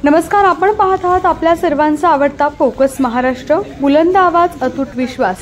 नमस्कार, आपण पाहत आहात आपल्या सर्वांचा आवडता फोकस महाराष्ट्र. बुलंद आवाज, अतूट विश्वास.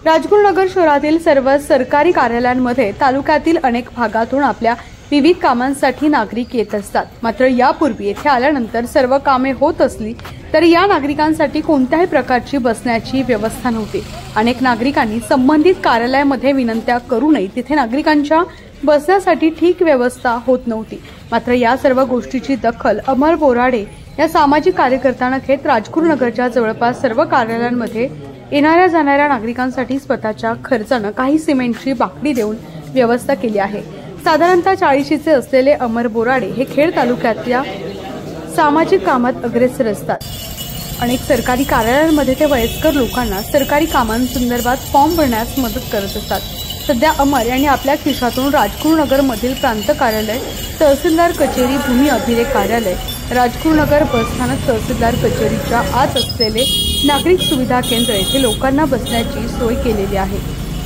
राजगुरुनगर शहरातील सर्व सरकारी कार्यालयांमध्ये तालुक्यातील अनेक भागातून आपल्या विविध कामांसाठी नागरिक येत असतात. मात्र यापूर्वी येथे आल्यानंतर सर्व कामे होत असली तरी या नागरिकांसाठी कोणत्याही प्रकारची बसण्याची व्यवस्था नव्हती. अनेक नागरिकांनी संबंधित कार्यालयामध्ये विनंत्या करूनही तिथे नागरिकांच्या बसण्यासाठी ठीक व्यवस्था होत नव्हती. मात्र या सर्व गोष्टीची दखल अमर बोराडे या सामाजिक कार्यकर्त्यांना घेत राजगुरुनगरच्या जवळपास सर्व कार्यालयांमध्ये येणाऱ्या जाणाऱ्या नागरिकांसाठी स्वतःच्या खर्चाने काही सिमेंटची बाकडी देऊन व्यवस्था केली आहे. साधारणतः 40चे असलेले अमर बोराडे हे खेड तालुक्यातल्या सामाजिक कामात अग्रेसर असतात. अनेक सरकारी कार्यालयांमध्ये ते वयस्कर लोकांना सरकारी कामांसंदर्भात फॉर्म भरण्यास मदत करत असतात. सध्या अमर यांनी आपल्या खिशातून राजगुरुनगर मधील प्रांत कार्यालय, तहसीलदार कचेरी, भूमी अभिलेख कार्यालय, राजगुरुनगर बसस्थानक तहसीलदार कचेरीच्या आत असलेले नागरिक सुविधा केंद्र येथे लोकांना बसण्याची सोय केलेली आहे.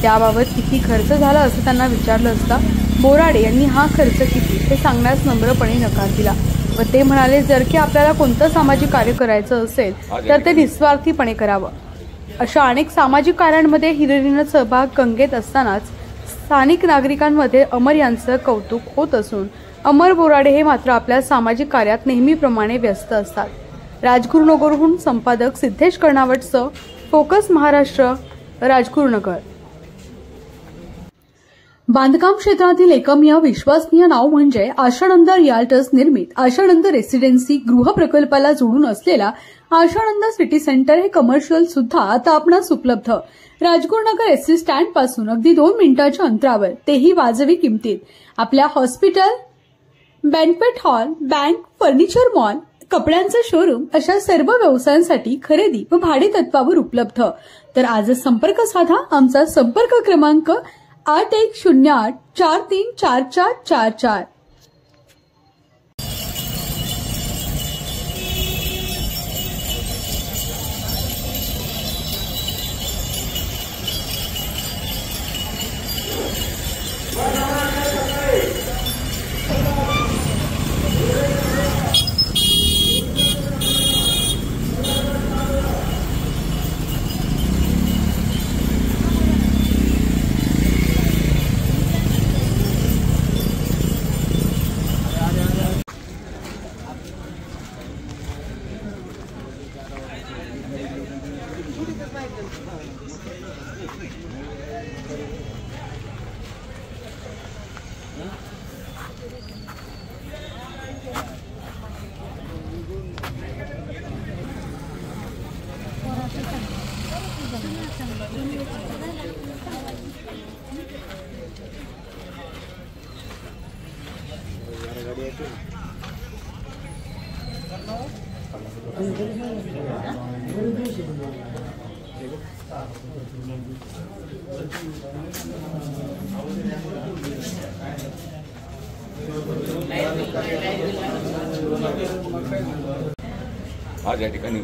त्याबाबत किती खर्च झाला असं त्यांना विचारलं असता बोराडे यांनी हा खर्च किती हे सांगण्यास नम्रपणे नकार दिला व ते म्हणाले, जर की आपल्याला कोणतं सामाजिक कार्य करायचं असेल तर ते निस्वार्थीपणे करावं. अशा अनेक सामाजिक कार्यांमध्ये हिरिरीने सहभाग गंगेत असतानाच स्थानिक नागरिकांमध्ये अमर यांचं कौतुक होत असून अमर बोराडे हे मात्र आपल्या सामाजिक कार्यात नेहमीप्रमाणे व्यस्त असतात. राजगुरुनगरहून संपादक सिद्धेश कर्णावटसह फोकस महाराष्ट्र, राजगुरुनगर. बांधकाम क्षेत्रातील एकमेव विश्वसनीय नाव म्हणजे आशानंद रिअल्टर्स निर्मित आशानंद रेसिडेन्सी गृह प्रकल्पाला जोडून असलेला आशानंद सिटी सेंटर हे कमर्शियल सुद्धा आता आपणास उपलब्ध. राजगुरुनगर एसटी स्टँड पासून अगदी 2 मिनिटांच्या अंतरावर, तेही वाजवी किमतीत. आपल्या hospital, banquet hall, bank, furniture mall, कपड्यांचं शोरूम अशा सर्व व्यवसायांसाठी खरेदी व भाडे तत्वावर उपलब्ध. तर आजच संपर्क साधा. आमचा संपर्क क्रमांक 8108434444. आज या ठिकाणी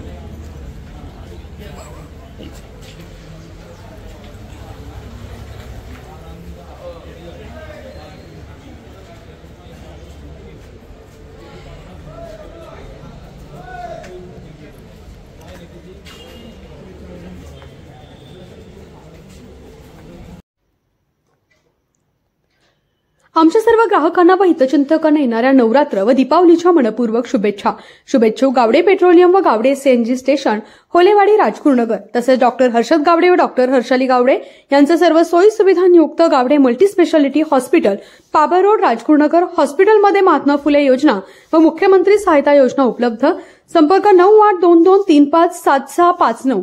आमच्या सर्व ग्राहकांना व हितचिंतकांना येणाऱ्या नवरात्र व दीपावलीच्या मनपूर्वक शुभेच्छा. शुभेच्छुक गावडे पेट्रोलियम व गावडे सीएनजी स्टेशन, होलेवाडी, राजगुरुनगर. तसेच डॉक्टर हर्षद गावडे व डॉक्टर हर्षाली गावडे यांचं सर्व सोयी सुविधा नियुक्त Gawade multi speciality hospital, Pabal road, Rajgurunagar. हॉस्पिटलमध्ये महात्मा फुले योजना व मुख्यमंत्री सहायता योजना उपलब्ध. संपर्क 9822357659.